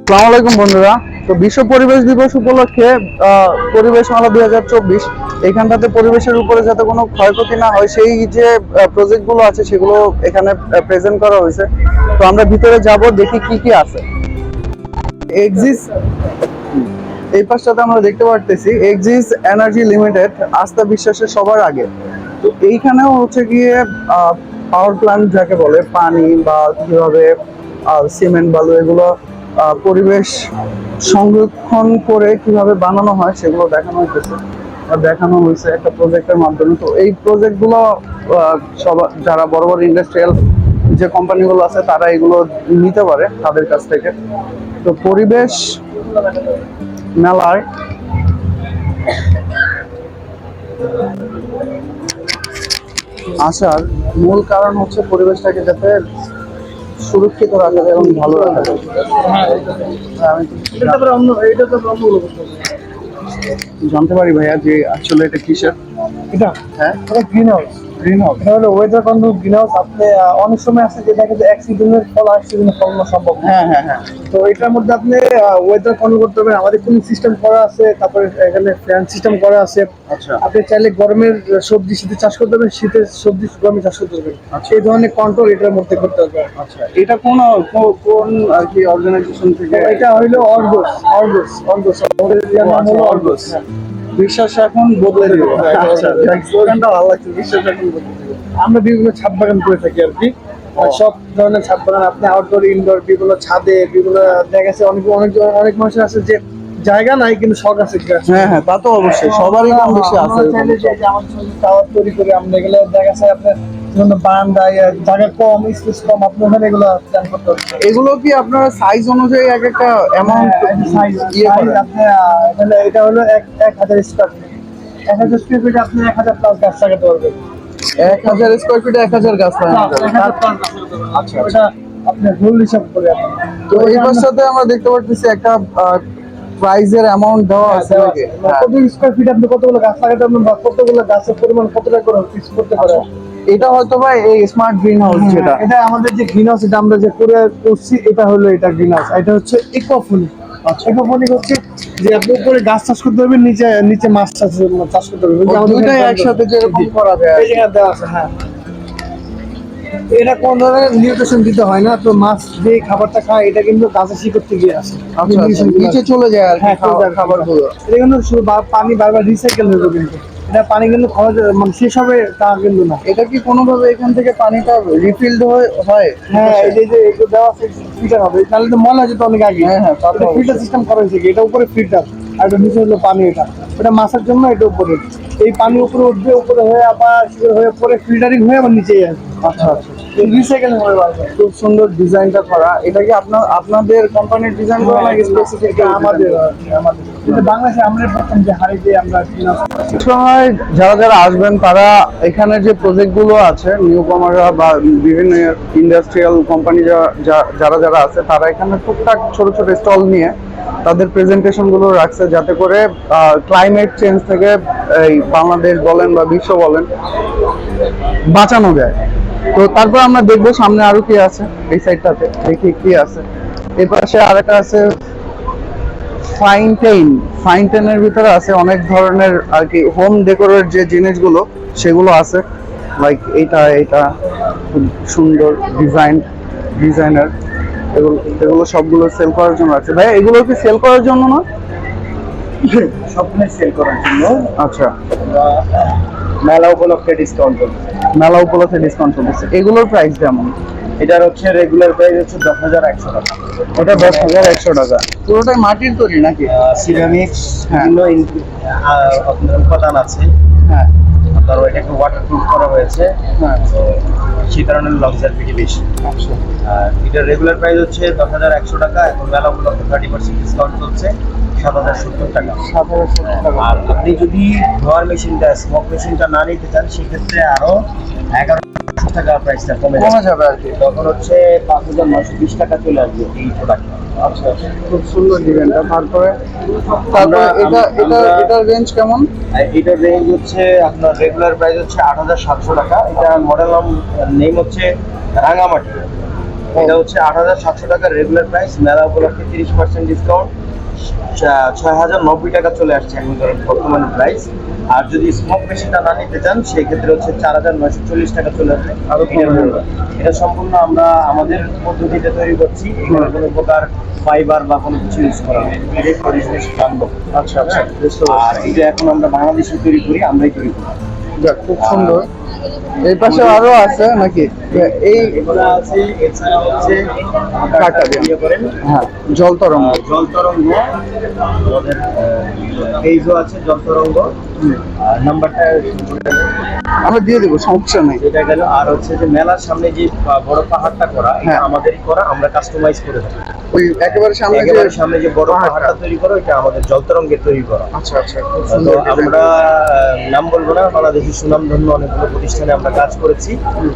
আসসালামু আলাইকুম বন্ধুরা। তো বিশ্ব পরিবেশ দিবস উপলক্ষে পরিবেশ মেলা 2024 এইখানটাতে পরিবেশের উপরে যাতে কোনো ক্ষয়ক্ষতি না হয় সেই যে প্রজেক্ট গুলো আছে সেগুলো এখানে প্রেজেন্ট করা হয়েছে। তো আমরা ভিতরে যাব, দেখি কি কি আছে। এক্সিস এই পাশটাতে আমরা দেখতে পারতেছি এক্সিস এনার্জি লিমিটেড, আস্থা বিশ্বাসের সবার আগে। তো এইখানেও হচ্ছে গিয়ে পাওয়ার প্ল্যান্ট যাকে বলে, পানি বা কিভাবে সিমেন্ট বালু এগুলো পরিবেশ সংরক্ষণ করে কিভাবে বানানো হয় সেগুলো দেখানো হয়েছে একটা প্রজেক্টের মাধ্যমে। তো এই প্রজেক্টগুলো সব যারা বড় বড় ইন্ডাস্ট্রিয়াল যে কোম্পানিগুলো আছে তারা এগুলো নিতে পারে তাদের কাছ থেকে। তো পরিবেশ মেলায় আসার মূল কারণ হচ্ছে পরিবেশটাকে যাতে সুরক্ষিত রাখা যায় এবং ভালো রাখা যায়। জানতে পারি ভাইয়া যে আসলে এটা কিসের? এটা হ্যাঁ, এটা গ্রিন হাউস। Green house. এটা হলো ওয়েদার কন্ট্রোল গ্রিন হাউস। আপনি অনেক সময় আছে যেটা কিন্তু এক সিজনের ফল আর সিজনে ফলানো সম্ভব না। হ্যাঁ হ্যাঁ হ্যাঁ। তো এটার মধ্যে আপনি ওয়েদার কন্ট্রোল করতে পারবেন। আমাদের কুলিং সিস্টেম করা আছে, তারপরে এখানে ফ্যান সিস্টেম করা আছে। আচ্ছা আপনি চাইলে গরমের সবজি শীতে চাষ করতে পারবেন, শীতের সবজি গরমে চাষ করতে পারবেন। আচ্ছা। এই ধরনের কন্ট্রোল এটার মধ্যে করতে পারবেন। আচ্ছা, এটা কোন কোন আর কি অর্গানাইজেশন থেকে? এটা হইলো অর্গস। আমাদের নাম হলো অর্গস। বিশ্বাস এখন বদলে দিবে। আচ্ছা, স্লোগানটা ভালো লাগছে, বিশ্বাস এখন বদলে দিবে। আমরা বিভিন্ন ছাদ বাগান করে থাকি আর কি। সব ধরনের ছাদ বাগান আপনি আউটডোর ইনডোর বিভিন্ন ছাদে বিভিন্ন দেখা গেছে অনেক অনেক অনেক মানুষের আছে যে জায়গা নাই কিন্তু শখ আছে। হ্যাঁ হ্যাঁ, তা তো অবশ্যই, সবারই কম বেশি আছে। আমরা চাইলে যে আমাদের সঙ্গে টাওয়ার তৈরি করে আমরা এগুলো দেখা গেছে আপনার বিভিন্ন বারান্দায় জায়গা কম, স্পেস কম, আপনি ওখানে এগুলো প্ল্যান করতে পারবেন। এগুলো কি আপনার সাইজ অনুযায়ী এক একটা অ্যামাউন্ট আপনি এখানে এটা হলো 1000 স্কোয়ার ফিট। 1000 স্কোয়ার ফিটে আপনি 1000 প্লাস গাছ লাগাতে পারবেন। 1000 স্কোয়ার ফিটে 1000 গাছ লাগানো যাবে। আচ্ছা, ওটা আপনি ভুল হিসাব করে আপনি। তো এই পাশটাতে আমরা দেখতে পাচ্ছি একটা প্রাইজের অ্যামাউন্ট দেওয়া আছে নাকি? কত স্কোয়ার ফিট আপনি কতগুলো গাছ লাগাতে পারবেন বা কতগুলো গাছের পরিমাণ কতটা করে ফিক্স করতে পারেন। এটা হয়তো ভাই এই স্মার্ট গ্রিন হাউস যেটা, এটা আমাদের যে গ্রিন হাউস এটা আমরা যে করে করছি এটা হলো এটা গ্রিন হাউস। এটা হচ্ছে ইকোফোনিক। ইকোফোনিক হচ্ছে যে আপনি উপরে গাছ চাষ করতে পারবেন, নিচে নিচে মাছ চাষ করতে পারবেন। দুইটাই একসাথে যেরকম করা যায়। এই জায়গা দেওয়া আছে। হ্যাঁ, এটা কোন ধরনের নিউট্রিশন দিতে হয় না। তো মাছ যে খাবারটা খায় এটা কিন্তু গাছের শিকড় থেকে আসে। আচ্ছা, নিচে চলে যায় আর হ্যাঁ, খাবারগুলো। এটা কিন্তু শুধু পানি বারবার রিসাইকেল হয়ে যাবে, কিন্তু এটা পানি কিন্তু খরচ মানে শেষ হবে তা কিন্তু না। এটা কি কোনোভাবে এখান থেকে পানিটা রিফিলড হয়? হ্যাঁ, এই যে এগুলো দেওয়া আছে ফিল্টার হবে, তাহলে তো মনে হয় যেত অনেক আগে। হ্যাঁ হ্যাঁ, ফিল্টার সিস্টেম করা হয়েছে। এটা উপরে ফিল্টার আর এটা নিচে হলো পানি। এটা মাছের জন্য এটা উপরে, এই পানি উপরে উঠবে, উপরে হয়ে আবার হয়ে পরে ফিল্টারিং হয়ে আবার নিচেই আসবে। আচ্ছা আচ্ছা, রিসাইকেল হয়ে যাবে। খুব সুন্দর ডিজাইনটা করা। এটা কি আপনাদের কোম্পানির ডিজাইন করা নাকি স্পেসিফিক? আমাদের কিন্তু বাংলাদেশে আমরা প্রথম যে হারে যে আমরা সময় যারা যারা আসবেন তারা এখানে যে প্রজেক্ট গুলো আছে, নিউ কমাররা বা বিভিন্ন ইন্ডাস্ট্রিয়াল কোম্পানি যারা যারা আছে তারা এখানে টুকটাক ছোট ছোট স্টল নিয়ে তাদের প্রেজেন্টেশন গুলো রাখছে যাতে করে ক্লাইমেট চেঞ্জ থেকে এই বাংলাদেশ বলেন বা বিশ্ব বলেন বাঁচানো যায়। তো তারপর আমরা দেখবো সামনে আরো কি আছে। এই সাইডটাতে দেখি কি আছে। এর পাশে আরেকটা আছে ফাইনটেনের ভিতরে আছে অনেক ধরনের আর কি হোম ডেকোরের যে জিনিসগুলো সেগুলো আছে। লাইক এটা খুব সুন্দর ডিজাইনার। এগুলো সবগুলো সেল করার জন্য আছে। ভাই এগুলো কি সেল করার জন্য না? সবগুলো সেল করার জন্য। আচ্ছা, মেলা উপলক্ষে ডিসকাউন্ট চলছে। এগুলোর প্রাইস কেমন? এটার হচ্ছে রেগুলার প্রাইস হচ্ছে 10,100 টাকা। ওটা 10,100 টাকা। পুরোটাই মাটির তৈরি নাকি? সিরামিক্স হ্যাঁ। বিভিন্ন উপাদান আছে। হ্যাঁ আপনার এটাকে ওয়াটারপ্রুফ করা হয়েছে। হ্যাঁ, তো সেই কারণে লংজারভিটি বেশি। আচ্ছা। আর এটার রেগুলার প্রাইস হচ্ছে 10,100 টাকা। এখন মেলা উপলক্ষে 30% ডিসকাউন্ট চলছে, 7,070 টাকা। 7,070 টাকা। আর আপনি যদি ধোয়ার মেশিনটা স্মোক মেশিনটা না নিতে চান সেক্ষেত্রে আরো 1100 টাকা প্রাইসটা কমে যাবে আর কি। তখন হচ্ছে 5,920 টাকা চলে আসবে এই প্রোডাক্ট। আচ্ছা, খুব সুন্দর ডিজাইনটা। তারপরে এটার রেঞ্জ কেমন? এটার রেঞ্জ হচ্ছে আপনার রেগুলার প্রাইস হচ্ছে 8,700 টাকা। এটা মডেল নেম হচ্ছে রাঙামাটি। এটা হচ্ছে 8,700 টাকা রেগুলার প্রাইস, মেলা উপলক্ষে 30% ডিসকাউন্ট, 6,090 টাকা চলে আসছে এখন ধরেন বর্তমানে প্রাইস। আর যদি স্মোক মেশিনটা না নিতে চান সেই ক্ষেত্রে হচ্ছে 4,940 টাকা চলে আসবে। আরো কম হবে। এটা সম্পূর্ণ আমরা আমাদের পদ্ধতিতে তৈরি করছি, এখানে কোনো প্রকার ফাইবার বা কোনো কিছু ইউজ করা হয় না, ডিরেক্ট অরিজিনাল জানবো। আচ্ছা আচ্ছা, বুঝতে আর পারছি। এটা এখন আমরা বাংলাদেশে তৈরি করি, আমরাই তৈরি করি। যাক, খুব সুন্দর। এই পাশে আরো আছে নাকি? এই এগুলো আছে, এছাড়া হচ্ছে কাটা দিয়ে। ইয়ে করেন হ্যাঁ, জল তরঙ্গ। জল তরঙ্গ, আমাদের পেজও আছে জল তরঙ্গ, নাম্বারটা আমরা দিয়ে দেবো, সমস্যা নেই। যেটা গেল। আর হচ্ছে যে মেলার সামনে যে বড় পাহাড়টা করা, এটা হ্যাঁ। আমাদেরই করা, আমরা কাস্টমাইজ করে থাকি। ওই একেবারে সামনে যে একেবারে সামনে যে বড় পাহাড়টা। পাহাড়টা তৈরি করা, এটা আমাদের জল তরঙ্গের তৈরি করা। আচ্ছা আচ্ছা, খুব তো সুন্দর design। আমরা নাম বলবো না, বাংলাদেশের সুনামধন্য অনেকগুলো প্রতিষ্ঠানে আমরা কাজ করেছি,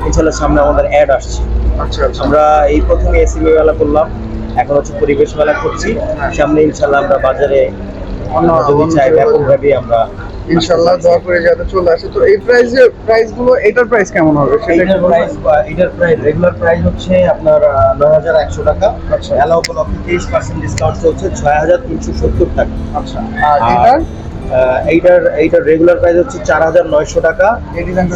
ইনশাল্লাহ সামনে আমাদের অ্যাড আসছে। আচ্ছা আচ্ছা, আমরা এই প্রথমে এসিবি মেলা করলাম, এখন হচ্ছে পরিবেশ মেলা করছি, সামনে ইনশাল্লাহ আমরা বাজারে অন্য যদি চাই ব্যাপকভাবে আমরা ইনশাআল্লাহ দোয়া করে যাতে চলে আসে। তো এই প্রাইস গুলো, এটার প্রাইস কেমন হবে সেটা একটু বলবেন? এটার প্রাইস রেগুলার প্রাইস হচ্ছে আপনার 9,100 টাকা। আচ্ছা। মেলা উপলক্ষে 30% ডিসকাউন্ট চলছে, 6,370 টাকা। আচ্ছা, আর আর এটার এইটার রেগুলার প্রাইস হচ্ছে 4,900 টাকা। এই ডিজাইনটা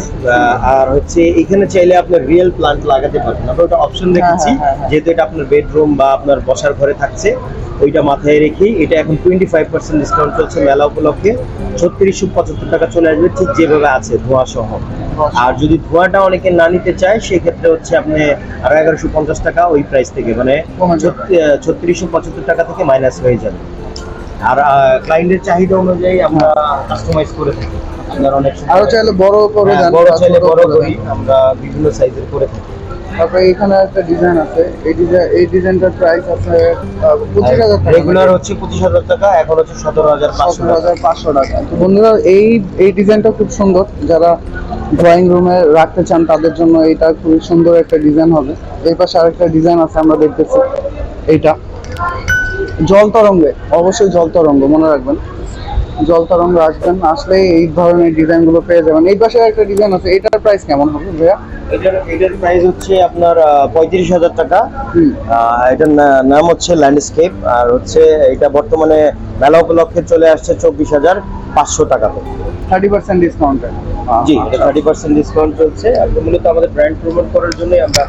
আর হচ্ছে এখানে চাইলে আপনার রিয়েল প্লান্ট লাগাতে পারবেন, আমরা ওটা অপশন রেখেছি, হ্যাঁ, হ্যাঁ। যেহেতু এটা আপনার বেডরুম বা আপনার বসার ঘরে থাকছে, ওইটা মাথায় রেখেই এটা এখন 25% ডিসকাউন্ট চলছে মেলা উপলক্ষে, 3675 টাকা চলে আসবে, ঠিক যেভাবে আছে ধোঁয়া সহ। আর যদি ধোঁয়াটা অনেকে না নিতে চায় সেক্ষেত্রে হচ্ছে আপনি আরো 1,150 টাকা ওই প্রাইস থেকে, মানে কমে যাবে। 3675 টাকা থেকে মাইনাস হয়ে যাবে। আর ক্লায়েন্টের চাহিদা অনুযায়ী আমরা কাস্টমাইজ করে থাকি। আপনার অনেক সময় আরো চাইলে বড় করে দেন, বড় বা চাইলে ছোট বড় করে করি, দেন। আমরা বিভিন্ন সাইজের করে থাকি। তারপরে এখানে একটা ডিজাইন আছে, এই ডিজাইনটার প্রাইস আছে 25,000 টাকা। রেগুলার হচ্ছে 25,000 টাকা, এখন হচ্ছে 17,500 টাকা। 17,500 টাকা। তো বন্ধুরা, এই ডিজাইনটা খুব সুন্দর, যারা ড্রয়িং রুমে রাখতে চান তাদের জন্য এটা খুবই সুন্দর একটা ডিজাইন হবে। এই পাশে আরেকটা ডিজাইন আছে, আমরা দেখতেছি এইটা জল তরঙ্গে, অবশ্যই জল তরঙ্গ মনে রাখবেন, জল তরঙ্গ আসবেন, আসলে এই ধরনের ডিজাইন গুলো পেয়ে যাবেন। এই পাশে একটা ডিজাইন আছে, এটার প্রাইস কেমন হবে ভাইয়া? এটার প্রাইস হচ্ছে আপনার 35,000 টাকা। হুম। এটার নাম হচ্ছে ল্যান্ডস্কেপ, আর হচ্ছে এটা বর্তমানে মেলা উপলক্ষে চলে আসছে 24,500 টাকাতে। 30% ডিসকাউন্টে। জি, এটা 30% ডিসকাউন্ট চলছে। আর মূলত আমাদের ব্র্যান্ড প্রমোট করার জন্যই আমরা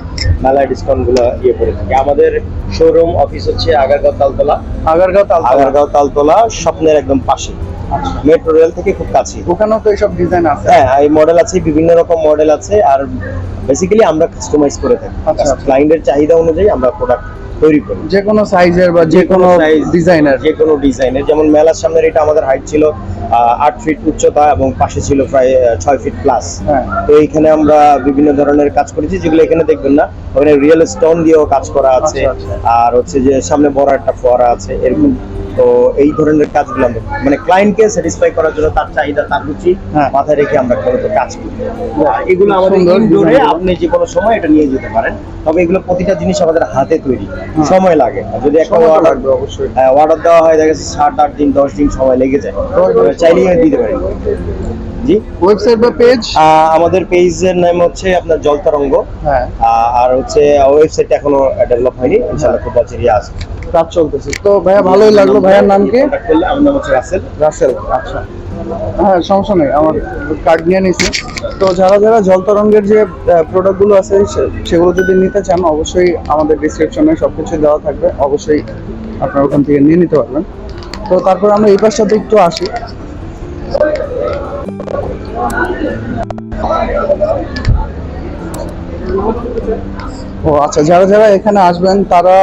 মেলায় ডিসকাউন্ট গুলো ইয়ে করে থাকি। আমাদের শোরুম অফিস হচ্ছে আগারগাঁও তালতলা, আগারগাঁও তালতলা স্বপ্নের একদম পাশে, মেট্রো রেল থেকে খুব কাছে। ওখানেও তো এইসব ডিজাইন আছে। হ্যাঁ, এই মডেল আছে, বিভিন্ন রকম মডেল আছে, আর বেসিক্যালি আমরা কাস্টমাইজ করে থাকি। আচ্ছা। ক্লায়েন্টের চাহিদা অনুযায়ী আমরা প্রোডাক্ট তৈরি করি, যে কোনো সাইজের বা যে কোনো ডিজাইনের। যে কোনো ডিজাইনের। যেমন মেলার সামনের এটা আমাদের হাইট ছিল 8 ফিট উচ্চতা এবং পাশে ছিল প্রায় 6 ফিট প্লাস। হ্যাঁ। তো এইখানে আমরা বিভিন্ন ধরনের কাজ করেছি, যেগুলো এখানে দেখবেন না, ওখানে রিয়েল স্টোন দিয়েও কাজ করা আছে। আচ্ছা, আচ্ছা। আর হচ্ছে যে সামনে বড় একটা ফোয়ারা আছে, এরকম। তো এই ধরনের কাজগুলো আমরা মানে ক্লায়েন্টকে স্যাটিসফাই করার জন্য, তার চাহিদা তার রুচি হ্যাঁ। মাথায় রেখে আমরা মূলত কাজ করি। আর এগুলো আমাদের সুন্দর ইনডোরে design। আপনি যে কোনো সময় এটা নিয়ে যেতে পারেন, তবে এগুলো প্রতিটা জিনিস আমাদের হাতে তৈরি, সময় লাগে। আর যদি একটা সময় তো অর্ডার লাগবে অবশ্যই। অর্ডার দেওয়া হয়, দেখা যাচ্ছে 7-8 দিন 10 দিন সময় লেগে যায়, চাইলেই দিতে পারি। জি, ওয়েবসাইট বা পেজ? আমাদের পেজের নাম হচ্ছে আপনার জল তরঙ্গ। হ্যাঁ, আর হচ্ছে ওয়েবসাইট এখনো ডেভেলপ হয়নি, ইনশাআল্লাহ খুব তাড়াতাড়ি আসবে। কাজ চলতেছে। তো ভাইয়া, ভালোই লাগলো। ভাইয়ার নাম কি? কন্টাক্ট করলে আমার নাম হচ্ছে রাসেল। রাসেল। আচ্ছা, হ্যাঁ, সমস্যা নেই, আমার কার্ড নিয়ে নিছি। তো যারা জল তরঙ্গের যে প্রোডাক্টগুলো আছে সেগুলো যদি নিতে চান, অবশ্যই আমাদের ডিসক্রিপশনে সবকিছু দেওয়া থাকবে, অবশ্যই আপনারা ওখান থেকে নিয়ে নিতে পারবেন। তো তারপর আমরা এই পাশটাতে একটু আসি। ও আচ্ছা, যারা এখানে আসবেন তারা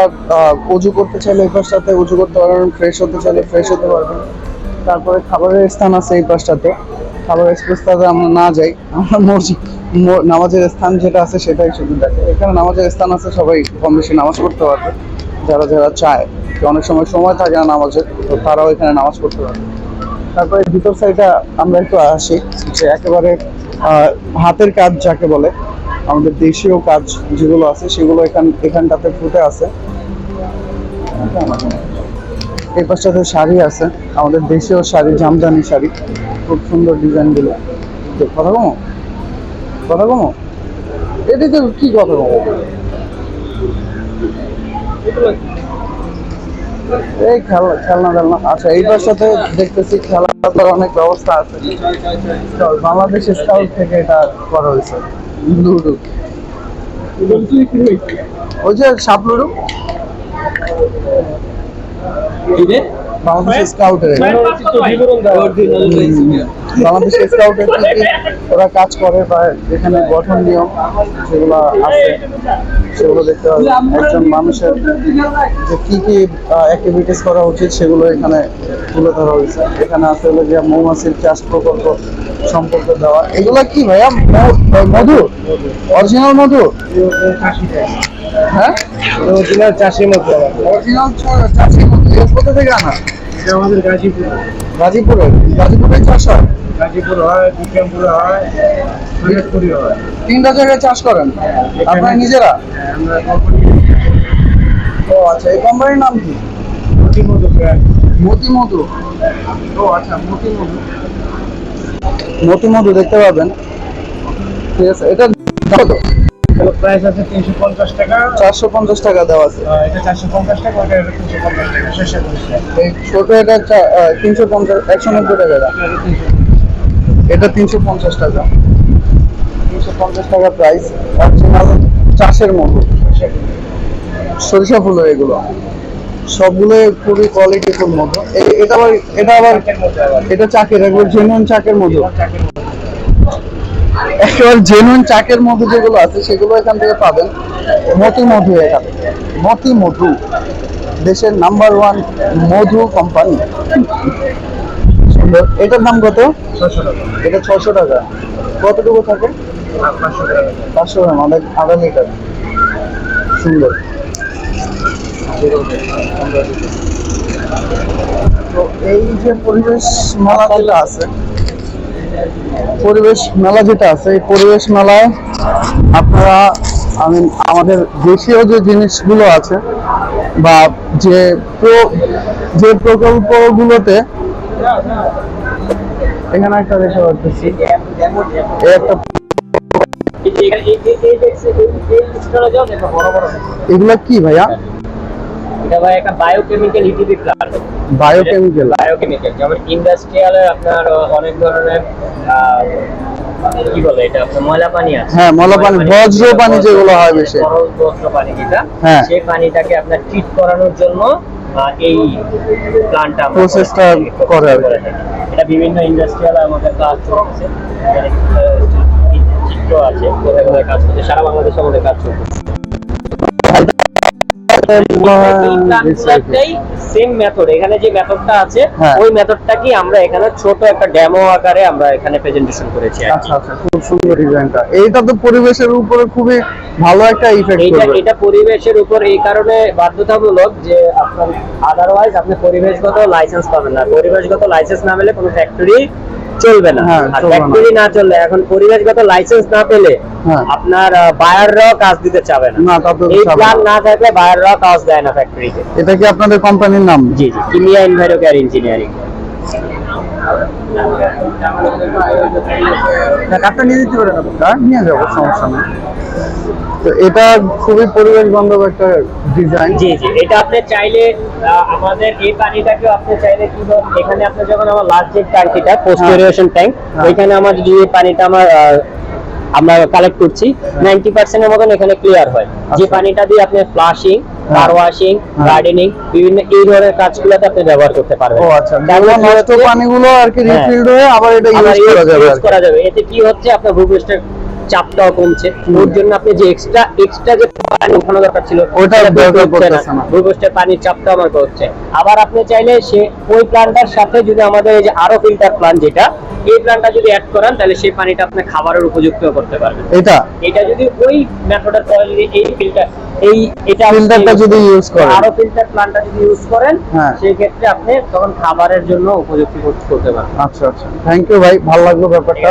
অজু করতে চাইলে এই পাশটাতে অজু করতে পারবেন, ফ্রেশ হতে চাইলে ফ্রেশ হতে পারবেন। তারপরে খাবারের স্থান আছে এই পাশটাতে, খাবারের স্পেসটাতে আমরা না যাই, আমরা মসজিদ নামাজের স্থান যেটা আছে সেটাই শুধু দেখে। এখানে নামাজের স্থান আছে, সবাই কম বেশি নামাজ পড়তে পারবে, যারা চায়। তো অনেক সময় থাকে না নামাজের, তো তারাও এখানে নামাজ পড়তে পারবে। তারপরে ভিতর সাইডটা আমরা একটু আসি, যে একেবারে হাতের কাজ যাকে বলে, আমাদের দেশীয় কাজ যেগুলো আছে সেগুলো এখানটাতে ফুটে আছে। এই পাশটাতে শাড়ি আছে, আমাদের দেশীয় শাড়ি, জামদানি শাড়ি, খুব সুন্দর ডিজাইন গুলো। কথা কমো এদিকে কি কথা কমো? এই খেলনা টেলনা। আচ্ছা, এইটার সাথে দেখতেছি খেলাধুলার অনেক ব্যবস্থা আছে। বাংলাদেশ স্কাউট থেকে এটা করা হয়েছে। লুডো, ওই যে সাপ লুডো, বাংলাদেশ স্কাউটের। বাংলাদেশ স্কাউটের কি কি ওরা কাজ করে বা এখানে গঠন নিয়ম সেগুলো আছে, সেগুলো দেখতে হবে। একজন মানুষের যে কি কি অ্যাক্টিভিটিস করা উচিত সেগুলো এখানে তুলে ধরা হয়েছে। এখানে আছে হলো যে মৌমাছির চাষ প্রকল্প সম্পর্কে দেওয়া। এগুলো কি ভাইয়া? মধু, অরিজিনাল মধু? হ্যাঁ, অরিজিনাল চাষির মধ্যে অরিজিনাল চাষের মধু। এর কোথা থেকে আনা? আমাদের গাজীপুর, গাজীপুরে চাষ হয়? গাজীপুর হয়, বিক্রমপুরে হয়, ফরিদপুরে হয়। 3টা জায়গায় চাষ করেন আপনারা নিজেরা? আমরা ও আচ্ছা, এই কোম্পানির নাম কি? মতি মধু। ও আচ্ছা, মতি মধু দেখতে পাবেন। ঠিক আছে, এটা কত? প্রাইস আছে 350 টাকা। 450 টাকা দেওয়া আছে। এটা 450 টাকা, ওটা 350 টাকা, শেষে করেছে। এই ছোট এটা 350, 190 টাকা। এটা 350 টাকা। 350 টাকা প্রাইস। অরিজিনাল চাষের মধু, সরিষা ফুলের এগুলো সবগুলো খুবই কোয়ালিটিফুল মধু। এটা চাকের, একবার জেনুইন চাকের মধু। একেবারে জেনুইন চাকের মধু যেগুলো আছে সেগুলো এখান থেকে পাবেন। মতি মধু, এখানে মতি মধু, দেশের নাম্বার 1 মধু কোম্পানি। সুন্দর। এটার দাম কত? 600 টাকা। এটা 600 টাকা। কতটুকু থাকে? 500 টাকা। 500 গ্রাম, আধা লিটার। সুন্দর। তো এই যে পরিবেশ মেলা যেটা আছে, এই পরিবেশ মেলায় আপনারা আমাদের দেশীয় যে জিনিসগুলো আছে বা যে প্রকল্পগুলোতে, এখানে একটা দেখতে পাচ্ছি একটা, এগুলা কি ভাইয়া? এটা ভাই একটা বায়োকেমিক্যাল ইটিভি প্লান্ট। বায়োকেমিক্যাল যেমন ইন্ডাস্ট্রিয়ালে আপনার অনেক ধরনের কি বলে এটা, আপনার ময়লা পানি আছে। হ্যাঁ, ময়লা পানি, বজ্র পানি যেগুলো হয় বেশি, তরল বজ্র পানি যেটা, হ্যাঁ, সেই পানিটাকে আপনার ট্রিট করানোর জন্য এই প্ল্যান্টটা আমরা প্রসেসটা করে আর কি। এটা বিভিন্ন ইন্ডাস্ট্রিয়াল আমাদের কাজ চলছে, এখানে চিত্র আছে, কোথায় কোথায় কাজ করছে, সারা বাংলাদেশে আমাদের কাজ চলছে। সেম মেথড, এখানে যে মেথডটা আছে ওই মেথডটাকে আমরা এখানে ছোট একটা ডেমো আকারে আমরা এখানে প্রেজেন্টেশন করেছি। আচ্ছা আচ্ছা, খুব সুন্দর ডিজাইনটা। এইটা তো পরিবেশের উপরে খুবই ভালো একটা ইফেক্ট করবে। এটা পরিবেশের উপর এই কারণে বাধ্যতামূলক যে আপনার আদারওয়াইজ আপনি পরিবেশগত লাইসেন্স পাবেন না। পরিবেশগত লাইসেন্স না পেলে কোনো ফ্যাক্টরি চলবে না। আর ফ্যাক্টরি না চললে, এখন পরিবেশগত লাইসেন্স না পেলে আপনার বায়াররাও কাজ দিতে চাবে না। এই প্ল্যান না থাকলে বায়াররাও কাজ দেয় না ফ্যাক্টরিতে। এটা কি আপনাদের কোম্পানির নাম? জি জি, কিমিয়া এনভায়রো কেয়ার ইঞ্জিনিয়ারিং। কার্ডটা নিয়ে দিতে পারেন আপনি? কার্ড নিয়ে যাবো, সমস্যা নেই। তো এটা খুবই পরিবেশ বান্ধব একটা ডিজাইন। জি জি, এটা আপনি চাইলে আমাদের এই পানিটাকে আপনি চাইলে কি এখানে আপনি যখন আমার লাস্ট যে ট্যাঙ্কিটা পোস্ট এরিয়েশন ট্যাঙ্ক, ওইখানে আমার যে পানিটা আমরা কালেক্ট করছি 90% এর মতন এখানে ক্লিয়ার হয়। যে পানিটা দিয়ে আপনি ফ্লাশিং, কার ওয়াশিং, গার্ডেনিং, বিভিন্ন এই ধরনের কাজগুলোতে আপনি ব্যবহার করতে পারবেন। ও আচ্ছা, নষ্ট পানিগুলো আর কি রিফিলড হয়ে আবার এটা ইউজ করা যাবে। এতে কি হচ্ছে, আপনার ভূপৃষ্ঠের চাপটাও কমছে। ওর জন্য আপনি যে এক্সট্রা যে পানি ওঠানো দরকার ছিল ওটা ব্যবহার করতেছে না। ভূপৃষ্ঠের পানির চাপটা আমার হচ্ছে। আবার আপনি চাইলে ওই প্ল্যান্টটার সাথে যদি আমাদের এই যে আরো ফিল্টার প্ল্যান্ট, যেটা এই প্ল্যান্টটা যদি অ্যাড করান, তাহলে সেই পানিটা আপনি খাবারের উপযুক্ত করতে পারবেন। এটা যদি ওই মেথডের পরে যদি এটা ফিল্টারটা যদি ইউজ করেন, আরো ফিল্টার প্ল্যান্টটা যদি ইউজ করেন, সেই ক্ষেত্রে আপনি তখন খাবারের জন্য উপযুক্ত করতে পারবেন। আচ্ছা আচ্ছা, থ্যাংক ইউ ভাই, ভালো লাগলো ব্যাপারটা,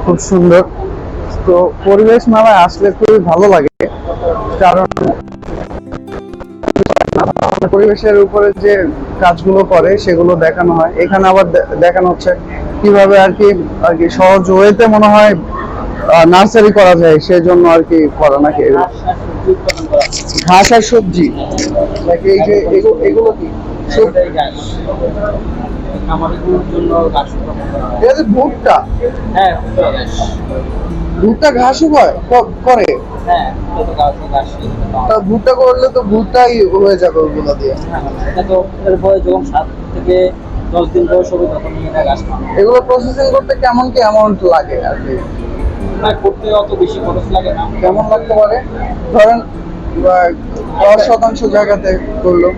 খুব সুন্দর। তো পরিবেশ মেলায় আসলে খুবই ভালো লাগে, কারণ পরিবেশের উপরে যে কাজগুলো করে সেগুলো দেখানো হয়। এখানে আবার দেখানো হচ্ছে কিভাবে আর কি সহজ ওয়েতে মনে হয় নার্সারি করা যায়, সেজন্য আর কি করা নাকি। ঘাস আর সবজি, like এই যে এগুলো কি এটা যে ভুট্টা, হ্যাঁ ভুট্টা ঘাসও করে। তা ভুট্টা করলে তো ভুট্টাই হয়ে যাবে ওগুলো দিয়ে। এটা তো এর বয়স যখন 7 থেকে 10 দিন বয়স হবে তখন এটা গাছ পাবে। এগুলো প্রসেসিং করতে কেমন কি অ্যামাউন্ট লাগে আর কি? না করতে অত বেশি খরচ লাগে না। কেমন লাগতে পারে? ধরেন 10% জায়গাতে করলো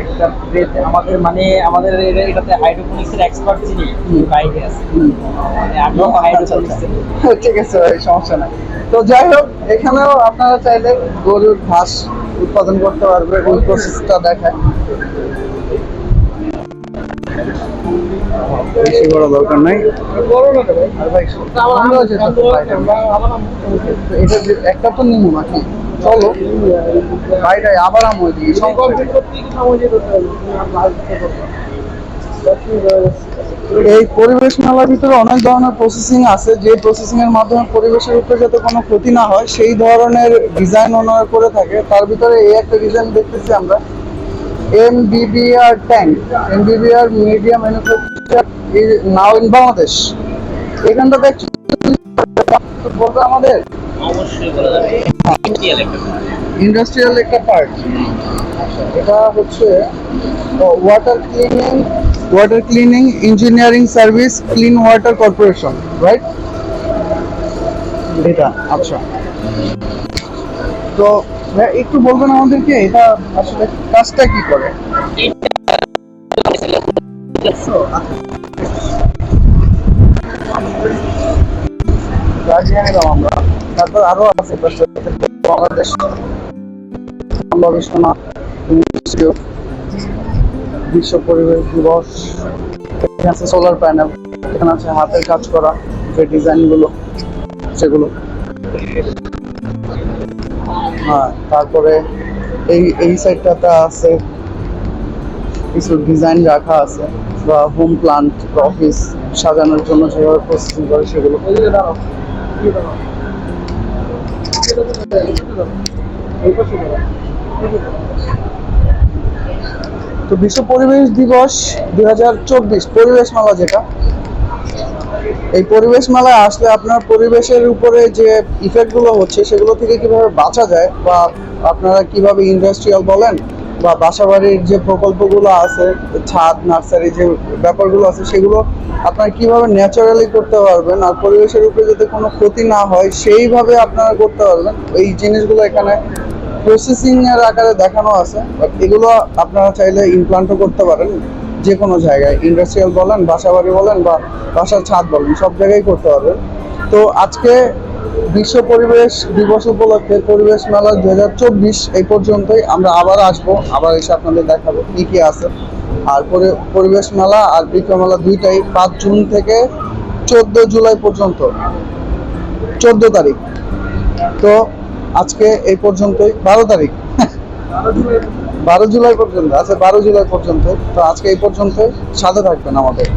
একটা রেট আমাদের মানে আমাদের এটাতে হাইড্রোপনিক্সের এক্সপার্ট যিনি বাইরে আছে, মানে আমিও হাইড্রোপনিক্স ঠিক আছে ভাই, সমস্যা নাই। তো যাই হোক, এখানেও আপনারা চাইলে গরুর ঘাস উৎপাদন করতে পারবে, ওই প্রসেসটা দেখায়। বেশি বড় দরকার নাই। আর ভাই আমরাও যেতে পারি। এটা একটা তো নিমু নাকি? চলো ভাইটাই আবার আমি দিই এই পরিবেশ মেলার ভিতরে অনেক ধরনের প্রসেসিং আছে, যে প্রসেসিং এর মাধ্যমে পরিবেশের উপরে যাতে কোনো ক্ষতি না হয় সেই ধরনের ডিজাইন ওনারা করে থাকে। তার ভিতরে এই একটা ডিজাইন দেখতেছি আমরা, MBBR tank, MBBR media manufacture now in Bangladesh. এখানটাতে বলবে আমাদের অবশ্যই বলা যাবে ইন্ডাস্ট্রিয়াল একটা পার্ট। এটা হচ্ছে water cleaning engineering service, clean water corporation, right? এটা আচ্ছা। তো একটু বলবেন আমাদেরকে এটা আসলে কাজটা কি করে? আমরা তারপর আরো আছে বাংলাদেশ গবেষণা ইনস্টিটিউট, বিশ্ব পরিবেশ দিবস, এখানে আছে সোলার প্যানেল, এখানে আছে হাতের কাজ করা যে ডিজাইনগুলো সেগুলো। হ্যাঁ, তারপরে এই সাইডটাতে আছে কিছু ডিজাইন রাখা আছে, বা হোম প্লান্ট, অফিস সাজানোর জন্য যেভাবে প্রসেসিং করে সেগুলো। তো বিশ্ব পরিবেশ দিবস 2024 পরিবেশ মেলা, যেটা এই পরিবেশ মেলায় আসলে আপনার পরিবেশের উপরে যে ইফেক্ট গুলো হচ্ছে সেগুলো থেকে কিভাবে বাঁচা যায়, বা আপনারা কিভাবে ইন্ডাস্ট্রিয়াল বলেন বা বাসাবাড়ির যে প্রকল্পগুলো আছে, ছাদ নার্সারি যে ব্যাপারগুলো আছে, সেগুলো আপনারা কিভাবে ন্যাচারালি করতে পারবেন আর পরিবেশের উপরে যাতে কোনো ক্ষতি না হয় সেইভাবে আপনারা করতে পারবেন, এই জিনিসগুলো এখানে প্রসেসিং এর আকারে দেখানো আছে। বাট এগুলো আপনারা চাইলে ইমপ্লান্টও করতে পারেন যে কোনো জায়গায়, ইন্ডাস্ট্রিয়াল বলেন, বাসাবাড়ি বলেন বা বাসার ছাদ বলেন, সব জায়গায় করতে পারবেন। তো আজকে বিশ্ব পরিবেশ দিবস উপলক্ষে পরিবেশ মেলা 2024 এই পর্যন্তই। আমরা আবার আসবো, আবার এসে আপনাদের দেখাবো কি কি আছে। আর পরিবেশ মেলা আর বৃক্ষ মেলা দুইটাই 5 জুন থেকে 14 জুলাই পর্যন্ত, 14 তারিখ। তো আজকে এই পর্যন্তই, 12 তারিখ 12 জুলাই পর্যন্ত, আচ্ছা 12 জুলাই পর্যন্ত। তো আজকে এই পর্যন্তই, সাথে থাকবেন আমাদের।